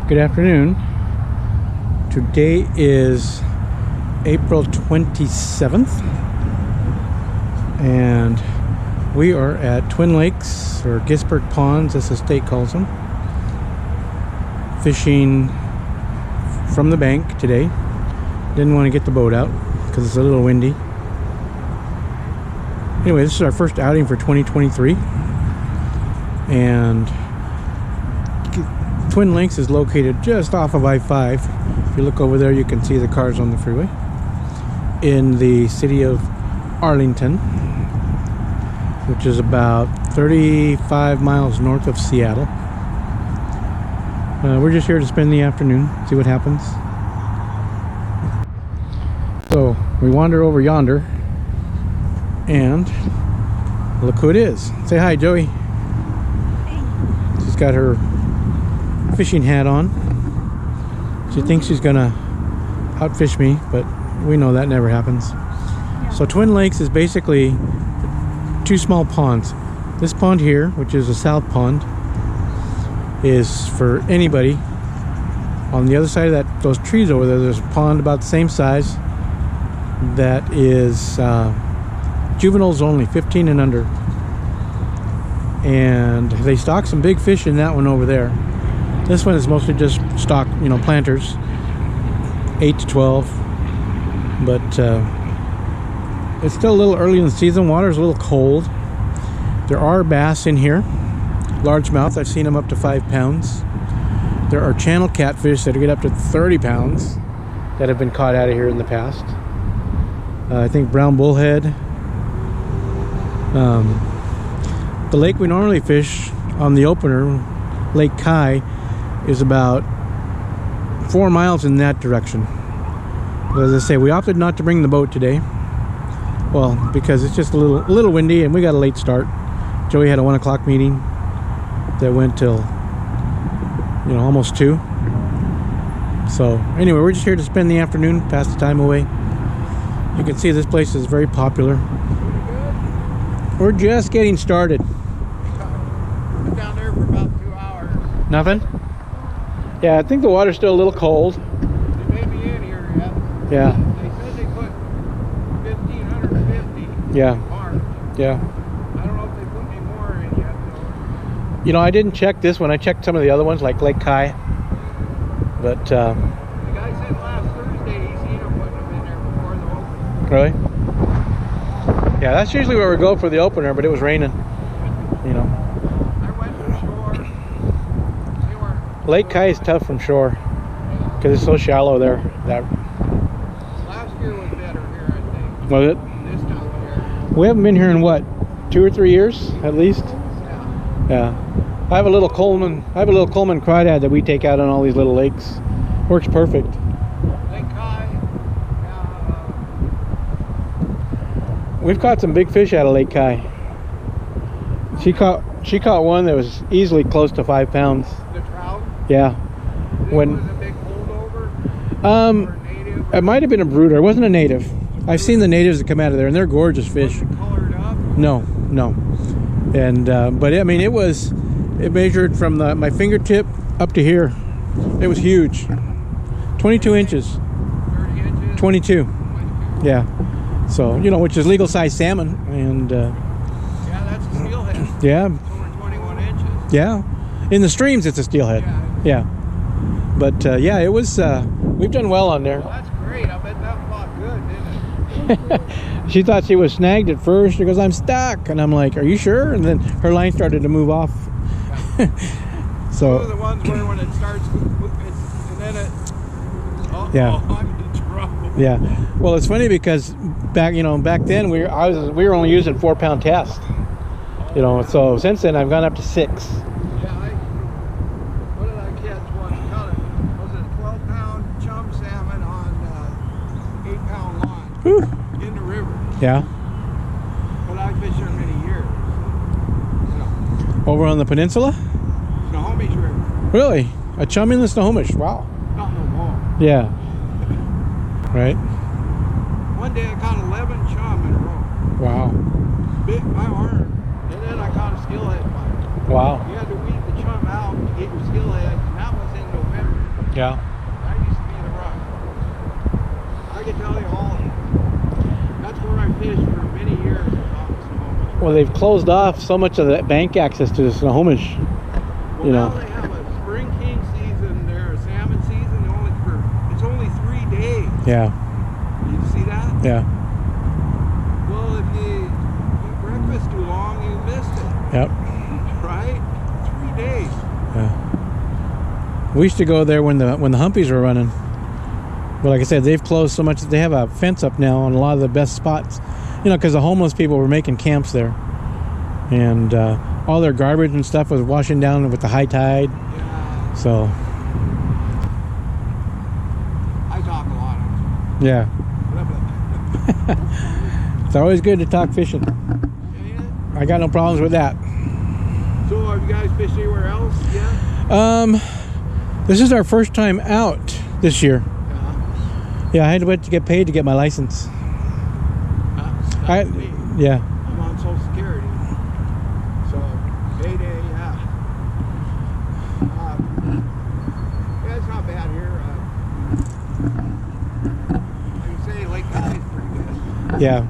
Good afternoon. Today is April 27th and we are at Twin Lakes, or Gisberg Ponds as the state calls them, fishing from the bank today. Didn't want to get the boat out because it's a little windy. Anyway, this is our first outing for 2023, and Twin Lakes is located just off of I-5. If you look over there, you can see the cars on the freeway, in the city of Arlington, which is about 35 miles north of Seattle. We're just here to spend the afternoon, see what happens. So we wander over yonder, and look who it is. Say hi, Joey. She's got her fishing hat on. She thinks she's gonna outfish me, but we know that never happens. So Twin Lakes is basically two small ponds. This pond here, which is a south pond, is for anybody. On the other side of those trees over there, there's a pond about the same size that is juveniles only, 15 and under, and they stock some big fish in that one over there. This one is mostly just stock, planters, 8 to 12, but it's still a little early in the season. Water's a little cold. There are bass in here, largemouth. I've seen them up to 5 pounds. There are channel catfish that get up to 30 pounds that have been caught out of here in the past. I think brown bullhead. The lake we normally fish on the opener, Lake Kai, is about 4 miles in that direction. But as I say, we opted not to bring the boat today. Well, because it's just a little windy and we got a late start. Joey had a 1 o'clock meeting that went till almost 2. So anyway, we're just here to spend the afternoon, pass the time away. You can see this place is very popular. We're just getting started. Been down there for about 2 hours. Nothing? Yeah, I think the water's still a little cold. They may be in here yet. Yeah. They said they put 1,550 Yeah. bars. Yeah. I don't know if they put any more in yet though. I didn't check this one. I checked some of the other ones like Lake Kai. But The guy said last Thursday he seen them putting them in there before the opening. really? Yeah, that's usually where we go for the opener, but it was raining. I went to the shore. They weren't. Lake Kai is tough from shore because it's so shallow there. Last year was better here, I think. Was it? This time of year. We haven't been here in what, 2 or 3 years at least? Yeah. Yeah. I have a little Coleman crawdad that we take out on all these little lakes. Works perfect. Lake Kai. We've caught some big fish out of Lake Kai. She caught one that was easily close to 5 pounds. The trout. Yeah. It was a big holdover. Or native. It might have been a brooder. It wasn't a native. I've seen the natives that come out of there, and they're gorgeous fish. Was it colored up? No. And but it measured from my fingertip up to here. It was huge. 22 inches. 30 inches. 22. Yeah. So, which is legal size salmon, and Yeah, that's a steelhead. yeah, It's over 21 inches. yeah. In the streams, it's a steelhead. Yeah. But yeah, it was. We've done well on there. Well, that's great. I bet that fought good, didn't it? She thought she was snagged at first. She goes, "I'm stuck," and I'm like, "Are you sure?" And then her line started to move off. So. Those are the ones where when it starts, and then it. Oh, Yeah. I'm in trouble. Yeah. Well, it's funny because back then we were only using 4 pound test. So since then I've gone up to 6. Yeah, what did I catch once? Was it a 12-pound chum salmon on 8-pound line Whew. in the river? Yeah. But I fished there many years. Over on the peninsula? Snohomish River. Really? A chum in the Snohomish? Wow. Not no more. Yeah. Right. One day I caught 11 chum in a row. Wow. Big by arm. And then I caught a steelhead bite. Wow. You had to weed the chum out to get your steelhead, and that was in November. Yeah. That used to be the run. I can tell you all. That's where I fished for many years. Well, they've closed off so much of the bank access to the Snohomish. Well, You now know. they have a spring king season. There, a salmon season. It's only 3 days. Yeah. You see that? Yeah. Well, if you eat breakfast too long, you missed it. Yep. Right? 3 days. Yeah. We used to go there when the humpies were running. But like I said, they've closed so much that they have a fence up now on a lot of the best spots. You know, because the homeless people were making camps there. And all their garbage and stuff was washing down with the high tide. Yeah. So, I talk a lot. yeah. It's always good to talk fishing. Yeah. I got no problems with that. So, have you guys fished anywhere else yet? This is our first time out this year. Yeah. Yeah, I had to wait to get paid to get my license. That's me. Yeah. I'm on Social Security. So, payday, yeah. Yeah, it's not bad here. I can say Lake Guy is pretty good. Yeah.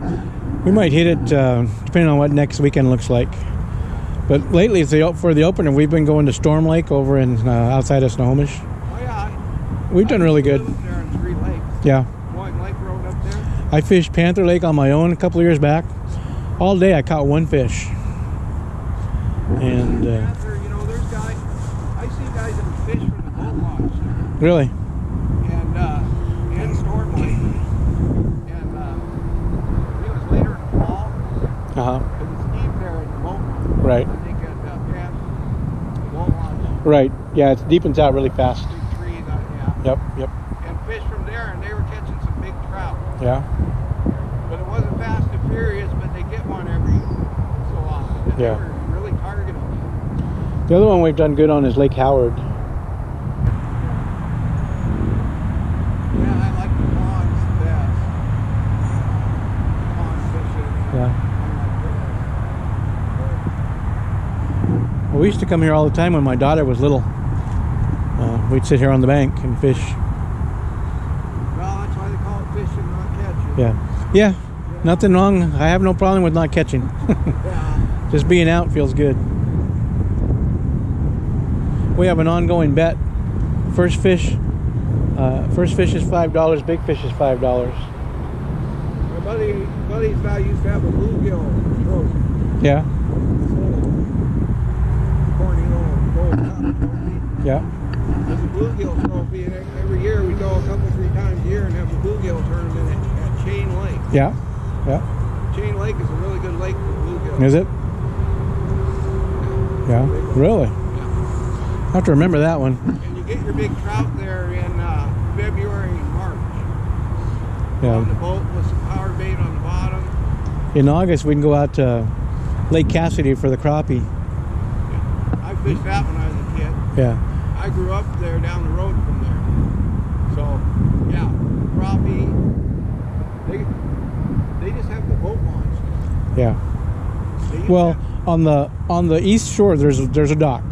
We might hit it depending on what next weekend looks like. But lately, for the opener, we've been going to Storm Lake over in outside of Snohomish. Oh, yeah. We've done really good. I live there in 3 lakes. Yeah. One Lake Road up there. I fished Panther Lake on my own a couple of years back. All day I caught one fish. And Panther, you know, there's guys, I see guys that fish from the boat launch. really, And Storm Lake. And it was later in the fall. uh-huh, It was deep there in the boat launch. right, I think at Panther, the boat launch. right. Yeah, it deepens out really fast. Big trees, yeah. Yep, yep, And fish from there, and they were catching some big trout. yeah, But it wasn't fast and furious, but they get one every so often. And Yeah. they were really targeting them. The other one we've done good on is Lake Howard. Yeah, I like the ponds best. Pond fishing. Yeah. I Well, we used to come here all the time when my daughter was little. We'd sit here on the bank and fish. like it. Well, that's why they call it fishing, not catching. Yeah, yeah. Nothing wrong. I have no problem with not catching. Yeah. Just being out feels good. We have an ongoing bet. First fish is $5. Big fish is $5. My buddy's guy used to have a bluegill trophy. Yeah, Corny little gold cup trophy. yeah, There's a bluegill trophy, and every year we go a couple, 3 times a year and have a bluegill tournament at Chain Lake. yeah, yeah. Chain Lake is a really good lake for bluegill. Is it? Yeah, really. Yeah. I have to remember that one. And you get your big trout there in February and March. On the Yeah. boat with some power bait on the bottom. In August, we can go out to Lake Cassidy for the crappie. I fished that when I was a kid. Yeah, I grew up there down the road from there. So, yeah, crappie. They just have the boat launched. yeah. They used Well, to have- on the east shore, there's a dock.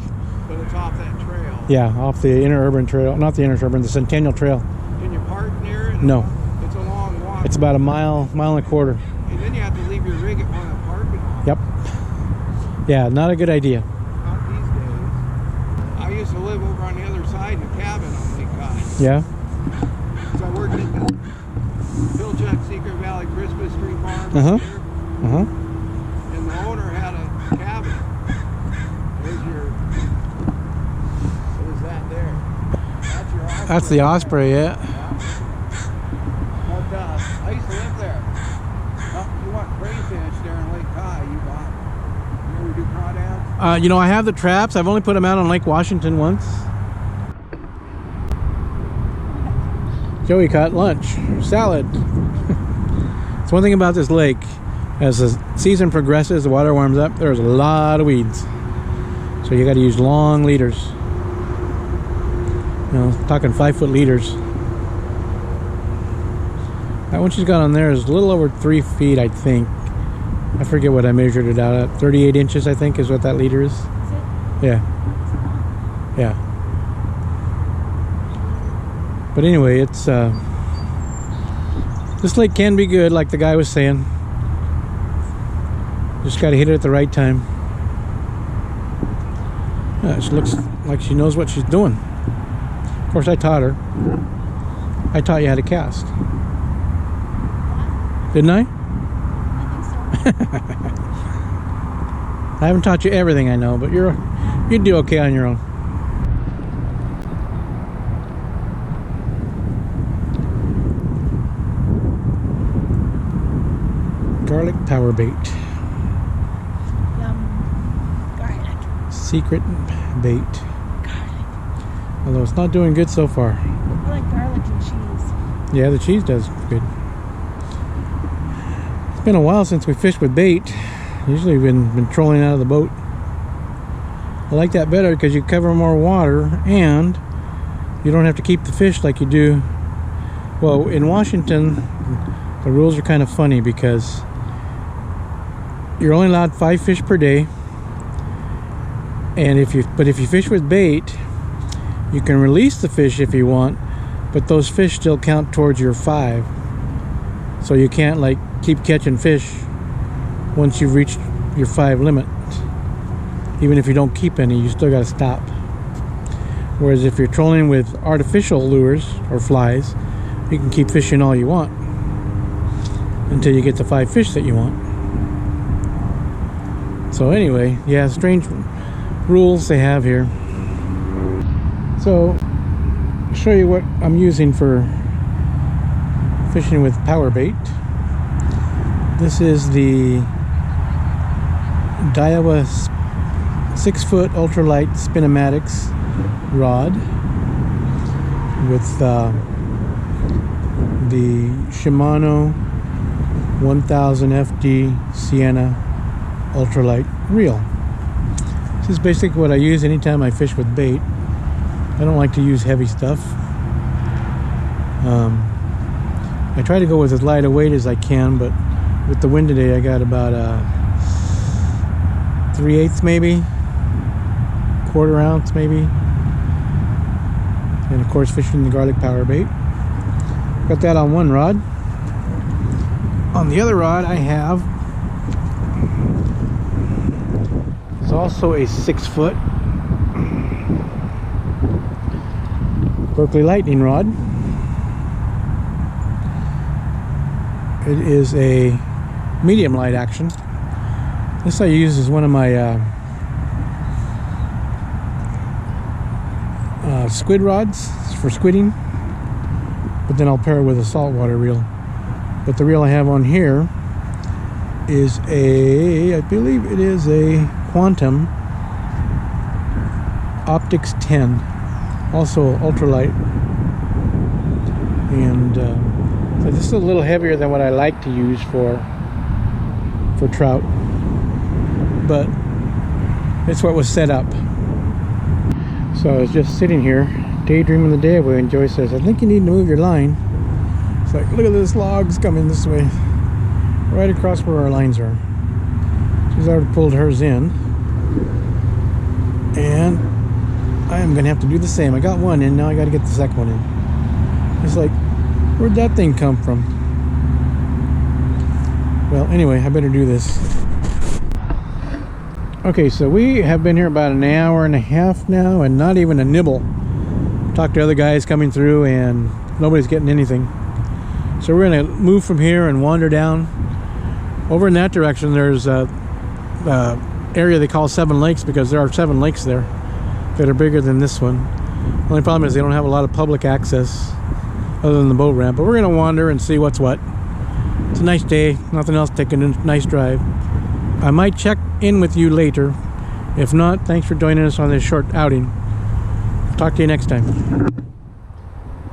but it's off that trail. Yeah, off the interurban trail, not the interurban, the Centennial Trail. Can you park near it? No. It's a long walk. It's about a mile and a quarter. And then you have to leave your rig at one of the parking lots. Yep. Yeah, not a good idea. Not these days. I used to live over on the other side in a cabin on Lake Guy. Yeah. So I worked at the Pilchuck Secret Valley Christmas tree farm Uh-huh. up there, Uh-huh. and the owner had a cabin. There's your, what is that there? That's your osprey. That's the osprey, yeah. Yeah. But I used to live there. You want crayfish there in Lake Guy, you got. You ever do crawdads? You know, I have the traps. I've only put them out on Lake Washington once. Joey caught lunch, salad. It's one thing about this lake. As the season progresses, the water warms up, there's a lot of weeds. So you got to use long leaders. You know, talking 5-foot leaders. That one she's got on there is a little over 3 feet, I think. I forget what I measured it out at. 38 inches, I think, is what that leader is. Yeah. Yeah. But anyway, it's this lake can be good, like the guy was saying. Just got to hit it at the right time. She looks like she knows what she's doing. Of course, I taught her. I taught you how to cast. Didn't I? I think so. I haven't taught you everything I know, but you'd do okay on your own. Garlic power bait. Yum. Garlic. Secret bait. Garlic. Although it's not doing good so far. I like garlic and cheese. Yeah, the cheese does good. It's been a while since we fished with bait. Usually we've been trolling out of the boat. I like that better because you cover more water and you don't have to keep the fish like you do. Well, in Washington, the rules are kind of funny because you're only allowed 5 fish per day. And if you fish with bait, you can release the fish if you want, but those fish still count towards your 5. So you can't like keep catching fish once you've reached your 5 limit. Even if you don't keep any, you still got to stop. Whereas if you're trolling with artificial lures or flies, you can keep fishing all you want until you get the 5 fish that you want. So anyway, yeah, strange rules they have here. So I'll show you what I'm using for fishing with power bait. This is the Daiwa 6-foot ultralight Spinomatics rod with the Shimano 1000 FD Sienna ultralight reel. This is basically what I use anytime I fish with bait. I don't like to use heavy stuff. I try to go with as light a weight as I can, but with the wind today I got about 3/8 maybe, 1/4 ounce maybe, and of course fishing the garlic power bait. Got that on one rod. On the other rod I have is also a 6-foot Berkeley Lightning rod. It is a medium light action. This I use as one of my squid rods for squidding, but then I'll pair it with a saltwater reel. But the reel I have on here is I believe it is a Quantum Optics 10, also ultralight, and so this is a little heavier than what I like to use for trout, but it's what was set up. So I was just sitting here daydreaming the day away, and Joy says, "I think you need to move your line." It's like, look at this log's coming this way, right across where our lines are. She's already pulled hers in, and I am gonna have to do the same. I got one in, now I got to get the second one in. It's like, where'd that thing come from? Well, anyway, I better do this. Okay, so we have been here about an hour and a half now, and not even a nibble. Talked to other guys coming through, and nobody's getting anything. So we're gonna move from here and wander down. Over in that direction, there's a area they call 7 Lakes, because there are 7 lakes there that are bigger than this one. The only problem is they don't have a lot of public access other than the boat ramp. But we're gonna wander and see what's what. It's a nice day, nothing else, taking a nice drive. I might check in with you later. If not, thanks for joining us on this short outing. Talk to you next time.